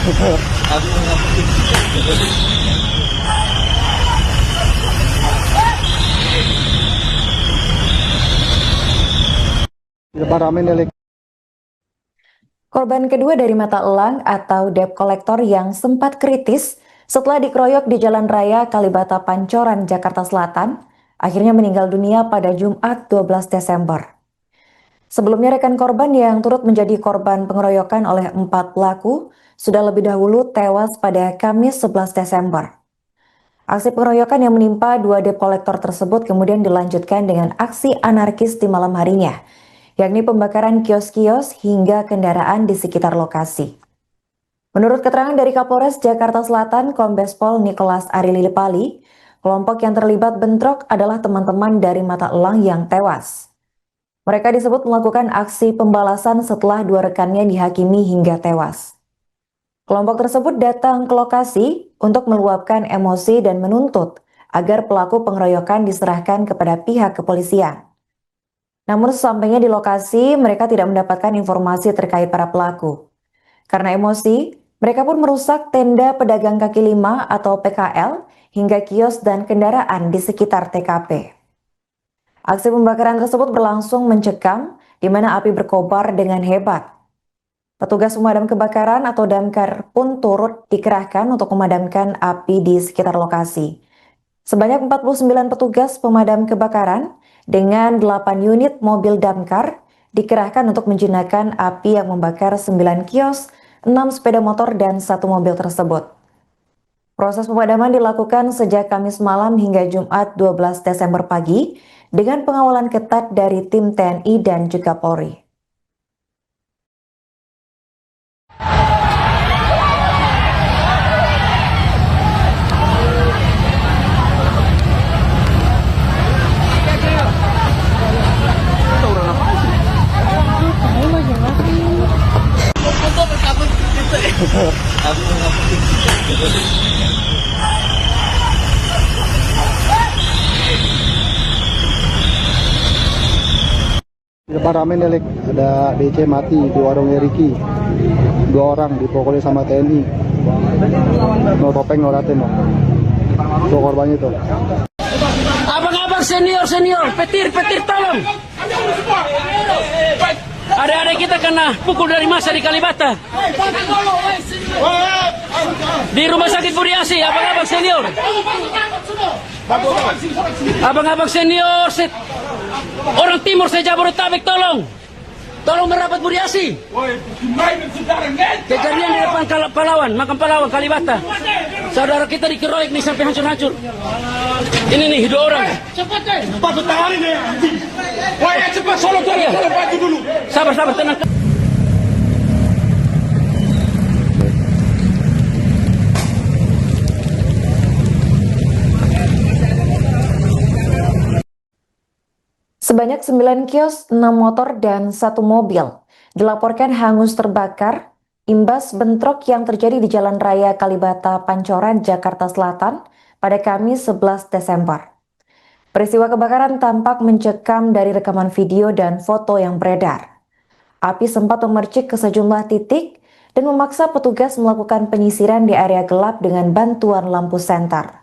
Korban kedua dari mata elang atau debt collector yang sempat kritis setelah dikeroyok di Jalan Raya Kalibata Pancoran, Jakarta Selatan, akhirnya meninggal dunia pada Jumat 12 Desember. Sebelumnya rekan korban yang turut menjadi korban pengeroyokan oleh 4 pelaku sudah lebih dahulu tewas pada Kamis 11 Desember. Aksi pengeroyokan yang menimpa 2 debt collector tersebut kemudian dilanjutkan dengan aksi anarkis di malam harinya, yakni pembakaran kios-kios hingga kendaraan di sekitar lokasi. Menurut keterangan dari Kapolres Jakarta Selatan, Kombes Pol Nicholas Arililipali, kelompok yang terlibat bentrok adalah teman-teman dari mata elang yang tewas. Mereka disebut melakukan aksi pembalasan setelah 2 rekannya dihakimi hingga tewas. Kelompok tersebut datang ke lokasi untuk meluapkan emosi dan menuntut agar pelaku pengeroyokan diserahkan kepada pihak kepolisian. Namun sesampainya di lokasi, mereka tidak mendapatkan informasi terkait para pelaku. Karena emosi, mereka pun merusak tenda pedagang kaki lima atau PKL hingga kios dan kendaraan di sekitar TKP. Aksi pembakaran tersebut berlangsung mencekam, di mana api berkobar dengan hebat. Petugas pemadam kebakaran atau damkar pun turut dikerahkan untuk memadamkan api di sekitar lokasi. Sebanyak 49 petugas pemadam kebakaran dengan 8 unit mobil damkar dikerahkan untuk menjinakkan api yang membakar 9 kios, 6 sepeda motor, dan 1 mobil tersebut. Proses pemadaman dilakukan sejak Kamis malam hingga Jumat 12 Desember pagi dengan pengawalan ketat dari tim TNI dan juga Polri. Ramen delik, ada DC mati di warungnya Ricky, 2 orang dipukuli sama TNI, no topeng no raten, no. Tuh korbannya tuh. Abang-abang senior, petir tolong. Adik-adik kita kena pukul dari masa di Kalibata. Di rumah sakit Budi Asi, abang-abang senior. Abang-abang senior, orang timur saya Jabodetabek, tolong merapat Budi Asi. Kejadian di depan makam pahlawan Kalibata. Saudara kita dikeroyok nih sampai hancur-hancur. Ini nih 2 orang. Cepat tangani deh. Woi, cepat solo baju dulu. Sabar tenang. Sebanyak 9 kios, 6 motor, dan 1 mobil dilaporkan hangus terbakar imbas bentrok yang terjadi di Jalan Raya Kalibata Pancoran, Jakarta Selatan pada Kamis 11 Desember. Peristiwa kebakaran tampak mencekam dari rekaman video dan foto yang beredar. Api sempat memercik ke sejumlah titik dan memaksa petugas melakukan penyisiran di area gelap dengan bantuan lampu senter.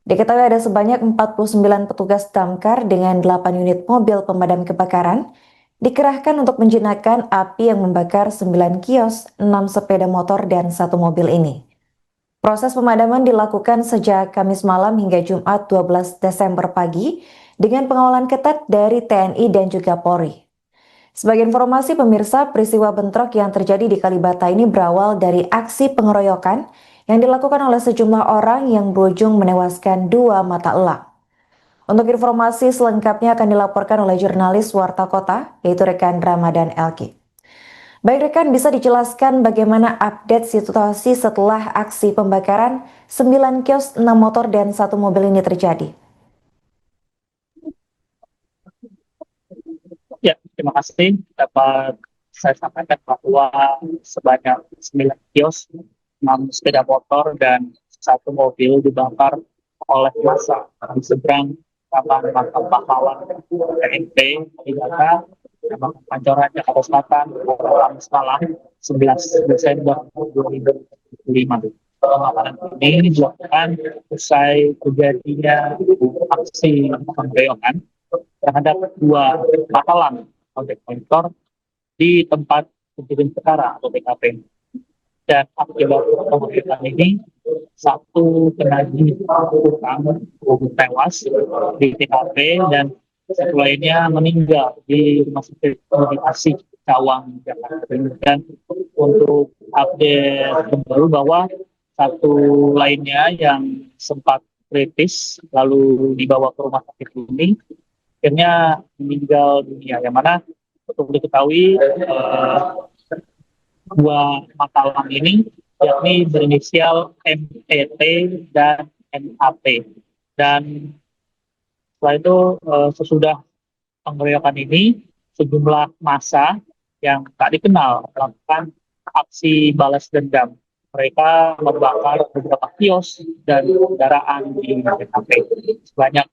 Diketahui ada sebanyak 49 petugas damkar dengan 8 unit mobil pemadam kebakaran dikerahkan untuk menjinakkan api yang membakar 9 kios, 6 sepeda motor, dan 1 mobil ini. Proses pemadaman dilakukan sejak Kamis malam hingga Jumat 12 Desember pagi dengan pengawalan ketat dari TNI dan juga Polri. Sebagai informasi pemirsa, peristiwa bentrok yang terjadi di Kalibata ini berawal dari aksi pengeroyokan yang dilakukan oleh sejumlah orang yang berujung menewaskan 2 mata elang. Untuk informasi selengkapnya akan dilaporkan oleh jurnalis Warta Kota, yaitu rekan Ramadan Elki. Baik rekan, bisa dijelaskan bagaimana update situasi setelah aksi pembakaran 9 kios, 6 motor, dan 1 mobil ini terjadi? Ya, terima kasih. Dapat saya sampaikan bahwa sebanyak 9 kios, 6 sepeda motor, dan 1 mobil dibakar oleh massa di seberang Taman Makam Pahlawan TNP Kalibata, Pancoran, Jakarta Selatan, pada Kamis malam 11 Desember 2023. 2025. Pembakaran ini dilakukan usai terjadinya aksi pengeroyokan terhadap dua matalang objek kolektor di tempat kejadian perkara atau TKP. Dan akibat pengeroyokan ini, satu penagih utang tewas di TKP dan satu lainnya meninggal di Rumah Sakit Medikasi Cawang, Jakarta Timur. Dan untuk update terbaru bahwa satu lainnya yang sempat kritis lalu dibawa ke rumah sakit ini akhirnya meninggal dunia, yang mana untuk diketahui dua matalang ini yakni berinisial MET dan MAP. Dan setelah itu sesudah pengeroyokan ini sejumlah massa yang tak dikenal melakukan aksi balas dendam. Mereka membakar beberapa kios dan kendaraan di TKP. Sebanyak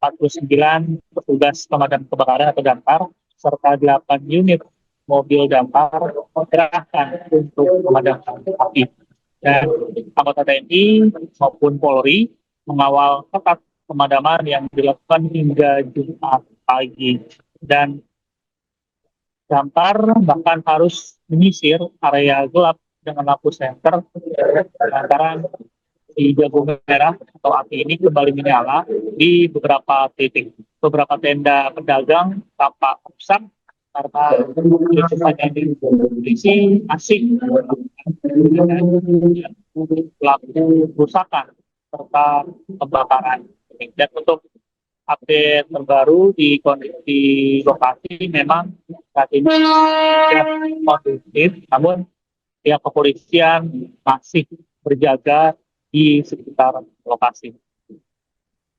49 petugas pemadam kebakaran atau damkar serta 8 unit mobil damkar dikerahkan untuk memadamkan api. Dan anggota TNI maupun Polri mengawal ketat pemadaman yang dilakukan hingga Jumat pagi. Dan damkar bahkan harus menyisir area gelap dengan lampu senter lantaran di jago merah atau api ini kembali menyala di beberapa titik. Beberapa tenda pedagang tampak rusak karena letusan yang polisi masih pelaku perusakan serta pembakaran. Dan untuk update terbaru di kondisi lokasi memang saat ini sudah kondusif, namun pihak kepolisian masih berjaga di sekitar lokasi.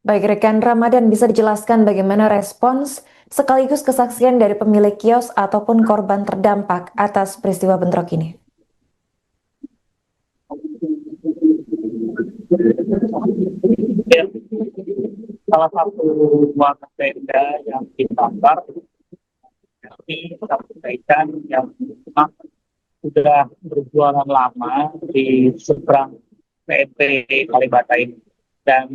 Baik, rekan Ramadan, bisa dijelaskan bagaimana respons sekaligus kesaksian dari pemilik kios ataupun korban terdampak atas peristiwa bentrok ini? Ya, salah satu warga tenda yang dibakar ini satu kaitan yang memang sudah berjualan lama di seberang PNT Kalibata ini, dan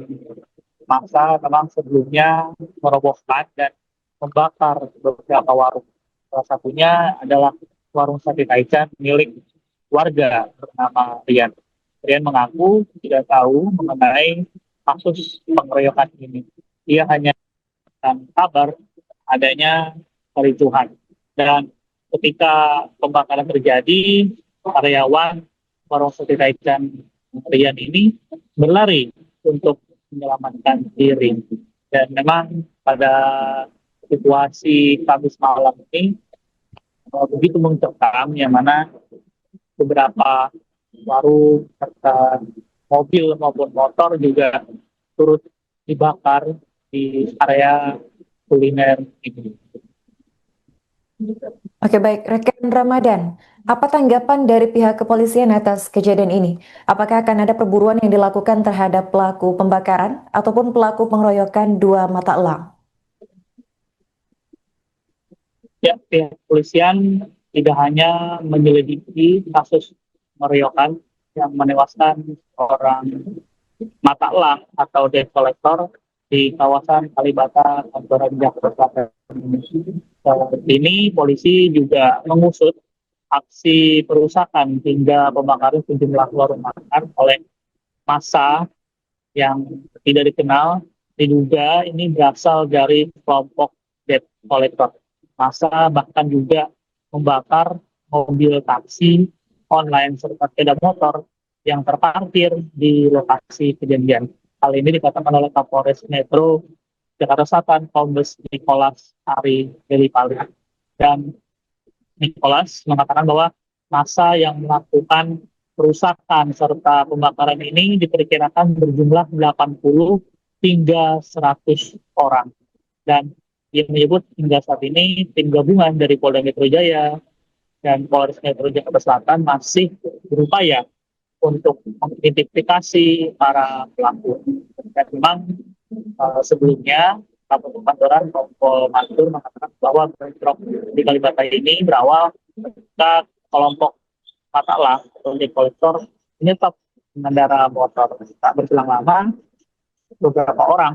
masa memang sebelumnya merobohkan dan membakar beberapa warung. Salah satunya adalah warung sate taichan milik warga bernama Rian. Rian mengaku tidak tahu mengenai kasus pengeroyokan ini. Dia hanya kabar adanya kericuhan. Dan ketika pembakaran terjadi, karyawan warung sate taichan Rian ini berlari untuk menyelamatkan diri. Dan memang pada situasi Kamis malam ini begitu mencekam, yang mana beberapa warung serta mobil maupun motor juga turut dibakar di area kuliner ini. Oke, baik, rekan Ramadan, apa tanggapan dari pihak kepolisian atas kejadian ini? Apakah akan ada perburuan yang dilakukan terhadap pelaku pembakaran ataupun pelaku pengeroyokan dua mata elang? Ya, pihak kepolisian tidak hanya menyelidiki kasus pengeroyokan yang menewaskan orang mata elang atau debt collector di kawasan Kalibata, Pancoran, Jakarta Selatan. Saat ini polisi juga mengusut aksi perusakan hingga pembakaran sejumlah warung makan oleh massa yang tidak dikenal. Diduga ini berasal dari kelompok debt collector. Massa bahkan juga membakar mobil taksi online serta sepeda motor yang terparkir di lokasi kejadian. Hal ini dikatakan oleh Kapolres Metro Jakarta Selatan, Kombes Nicholas Ari Delipali. Dan Nicholas mengatakan bahwa massa yang melakukan perusakan serta pembakaran ini diperkirakan berjumlah 80 hingga 100 orang. Dan dia menyebut hingga saat ini tim gabungan dari Polda Metro Jaya dan Polres Metro Jakarta Selatan masih berupaya untuk mengidentifikasi para pelaku. Dan memang sebelumnya Kapolres Pancoran Kompol Mansur mengatakan bahwa bentrok di Kalibata ini berawal ketika kelompok mata elang atau debt collector Ini top pengendara motor. Tak berselang lama, beberapa orang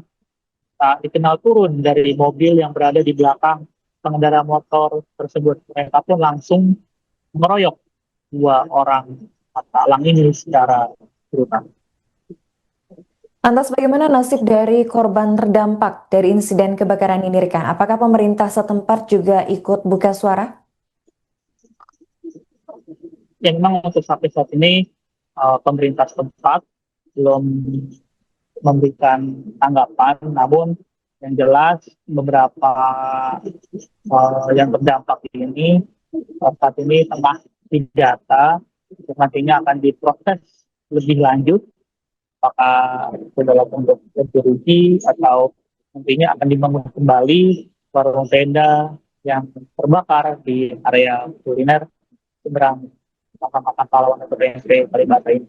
tak dikenal turun dari mobil yang berada di belakang pengendara motor tersebut. Mereka pun langsung meroyok dua orang mata elang ini secara brutal. Lantas bagaimana nasib dari korban terdampak dari insiden kebakaran ini, rekan? Apakah pemerintah setempat juga ikut buka suara? Ya, memang untuk sampai saat ini pemerintah setempat belum memberikan tanggapan, namun yang jelas beberapa yang terdampak ini saat ini tengah didata, nantinya akan diproses lebih lanjut, apakah itu dalam bentuk ganti rugi atau nantinya akan dibangun kembali warung tenda yang terbakar di area kuliner seberang makam pahlawan atau BSD Kalibata ini.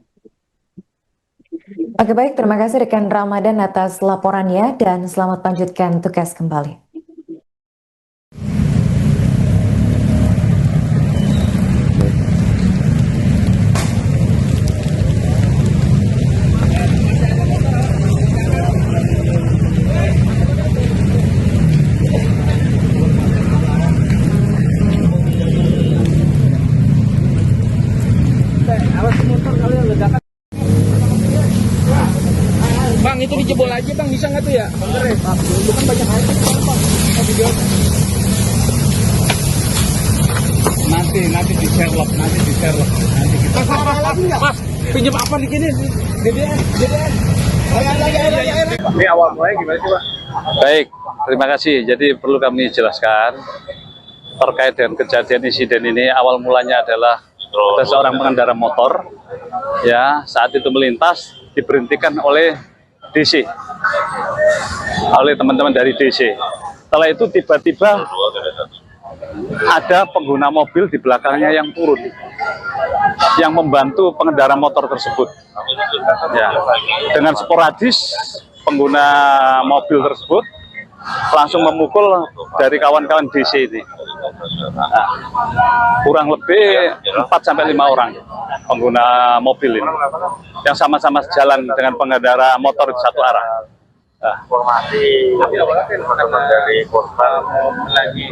Oke, baik, terima kasih rekan Ramadan atas laporannya dan selamat lanjutkan tugas kembali. Bang, itu dijebol aja bang, bisa nggak tuh ya? Bukan banyak aja. Nanti di Sherlock, nanti kita. Mas, pinjam apa di sini? DDN. Ini awal mulanya gimana sih, Pak? Baik, terima kasih. Jadi perlu kami jelaskan terkait dengan kejadian insiden ini. Awal mulanya adalah ada seorang pengendara motor, ya, saat itu melintas diberhentikan oleh DC, oleh teman-teman dari DC. Setelah itu tiba-tiba ada pengguna mobil di belakangnya yang turun, yang membantu pengendara motor tersebut. Ya, dengan sporadis pengguna mobil tersebut langsung memukul dari kawan-kawan DC ini. Nah, kurang lebih 4-5 orang pengguna mobil ini yang sama-sama jalan dengan pengendara motor di satu arah. Nah, Informasi dari korban lagi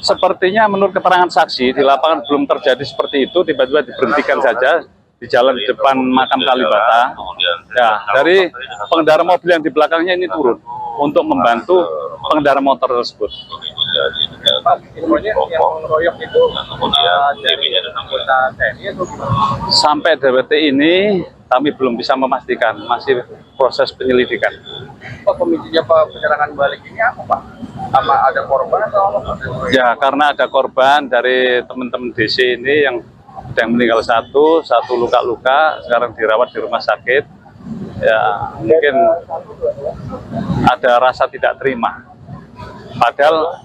sepertinya menurut keterangan saksi di lapangan belum terjadi seperti itu, tiba-tiba diberhentikan saja di jalan di depan makam Kalibata. Ya, dari pengendara mobil yang di belakangnya ini turun untuk membantu pengendara motor tersebut. Sampai detik ini kami belum bisa memastikan, masih proses penyelidikan. Pemicunya penyerangan balik ini apa, Pak? Sama ada korban atau apa? Ya, karena ada korban dari teman-teman DC ini yang meninggal satu luka-luka, sekarang dirawat di rumah sakit. Ya, mungkin ada rasa tidak terima. Padahal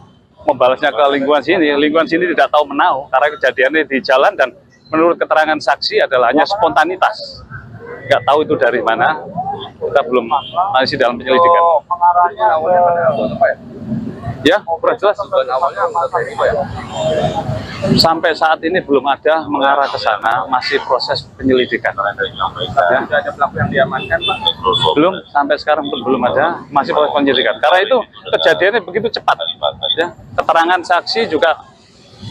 membalasnya ke lingkungan sini tidak tahu menau karena kejadiannya di jalan dan menurut keterangan saksi adalah hanya spontanitas. Nggak tahu itu dari mana, kita belum masih dalam penyelidikan. Pengarahnya awalnya apa ya? Ya, sudah jelas. Awalnya apa ya? Sampai saat ini belum ada mengarah ke sana, masih proses penyelidikan. Ya. Sudah ada pelaku yang diamankan, Pak? Belum, sampai sekarang pun belum ada, masih proses penyelidikan. Karena itu kejadiannya begitu cepat. Ya. Keterangan saksi juga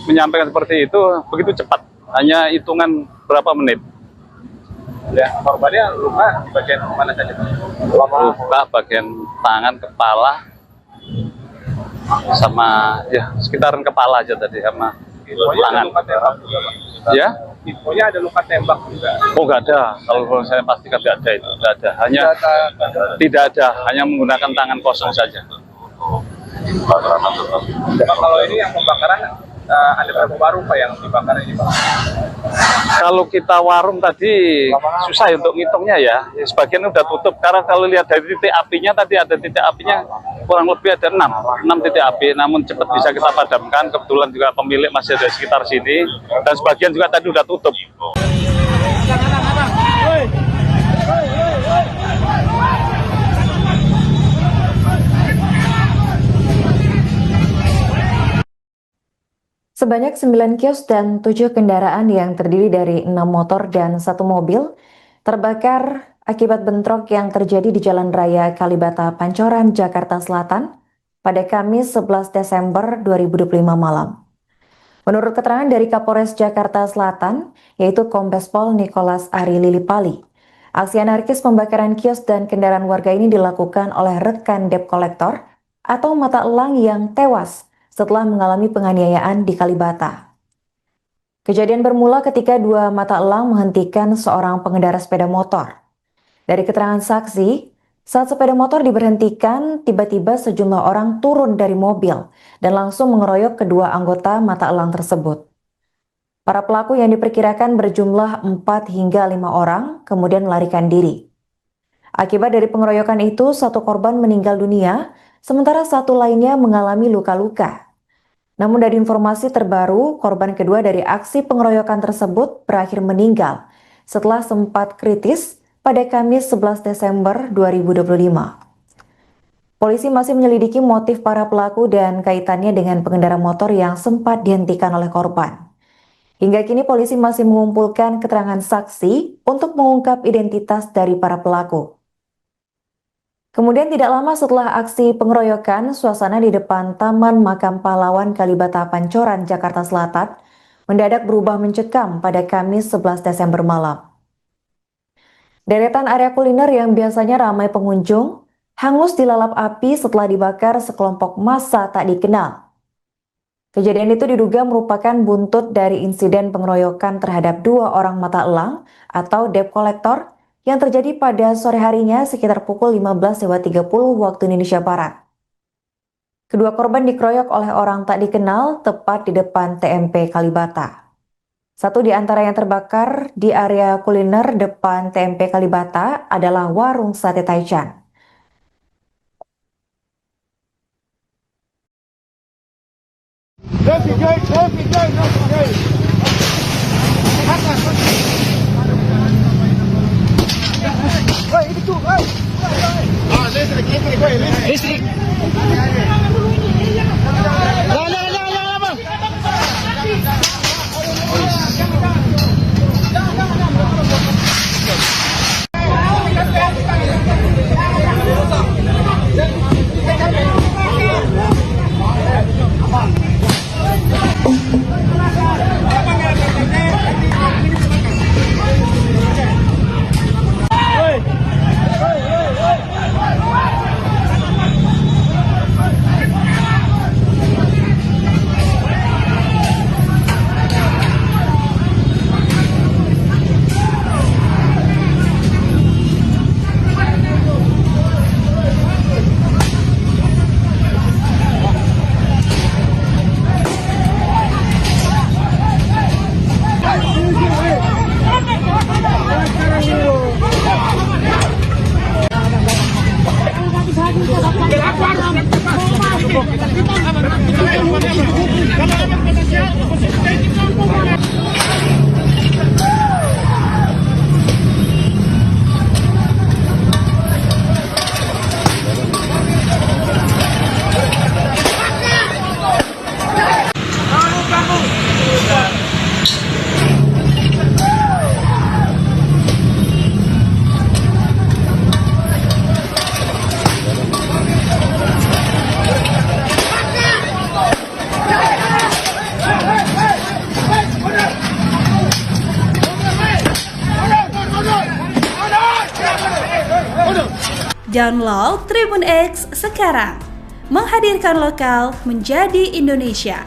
menyampaikan seperti itu, begitu cepat, hanya hitungan berapa menit. Ya, korbannya luka di bagian mana saja, Pak? Luka bagian tangan, kepala, sama ya sekitaran kepala aja tadi sama tangan. Luka tembak juga, Pak? Ya? Infonya ada luka tembak juga. Oh, nggak ada. Kalau saya pastikan nggak ada itu, nggak ada. Hanya tidak ada, hanya menggunakan tangan kosong saja. Pak, kalau ini yang pembakaran ada berapa warung, Pak, yang dibakar ini, Pak? Kalau kita warung tadi susah untuk ngitungnya ya. Sebagian udah tutup. Karena kalau lihat dari titik apinya tadi ada titik apinya kurang lebih ada 6 titik api. Namun cepat bisa kita padamkan. Kebetulan juga pemilik masih ada di sekitar sini. Dan sebagian juga tadi udah tutup. Sebanyak 9 kios dan 7 kendaraan yang terdiri dari 6 motor dan 1 mobil terbakar akibat bentrok yang terjadi di Jalan Raya Kalibata Pancoran, Jakarta Selatan pada Kamis 11 Desember 2025 malam. Menurut keterangan dari Kapolres Jakarta Selatan, yaitu Kombes Pol Nicholas Ari Lilipali, aksi anarkis pembakaran kios dan kendaraan warga ini dilakukan oleh rekan debt collector atau mata elang yang tewas setelah mengalami penganiayaan di Kalibata. Kejadian bermula ketika 2 mata elang menghentikan seorang pengendara sepeda motor. Dari keterangan saksi, saat sepeda motor diberhentikan, tiba-tiba sejumlah orang turun dari mobil dan langsung mengeroyok kedua anggota mata elang tersebut. Para pelaku yang diperkirakan berjumlah 4 hingga 5 orang kemudian melarikan diri. Akibat dari pengeroyokan itu, 1 korban meninggal dunia, sementara 1 lainnya mengalami luka-luka. Namun dari informasi terbaru, korban kedua dari aksi pengeroyokan tersebut berakhir meninggal setelah sempat kritis pada Kamis 11 Desember 2025. Polisi masih menyelidiki motif para pelaku dan kaitannya dengan pengendara motor yang sempat dihentikan oleh korban. Hingga kini polisi masih mengumpulkan keterangan saksi untuk mengungkap identitas dari para pelaku. Kemudian tidak lama setelah aksi pengeroyokan, suasana di depan Taman Makam Pahlawan Kalibata Pancoran, Jakarta Selatan mendadak berubah mencekam pada Kamis 11 Desember malam. Deretan area kuliner yang biasanya ramai pengunjung hangus dilalap api setelah dibakar sekelompok massa tak dikenal. Kejadian itu diduga merupakan buntut dari insiden pengeroyokan terhadap 2 orang mata elang atau debt collector yang terjadi pada sore harinya sekitar pukul 15.30 waktu Indonesia Barat. Kedua korban dikeroyok oleh orang tak dikenal tepat di depan TMP Kalibata. 1 di antara yang terbakar di area kuliner depan TMP Kalibata adalah warung sate Taichan. Download Tribun X sekarang, menghadirkan lokal menjadi Indonesia.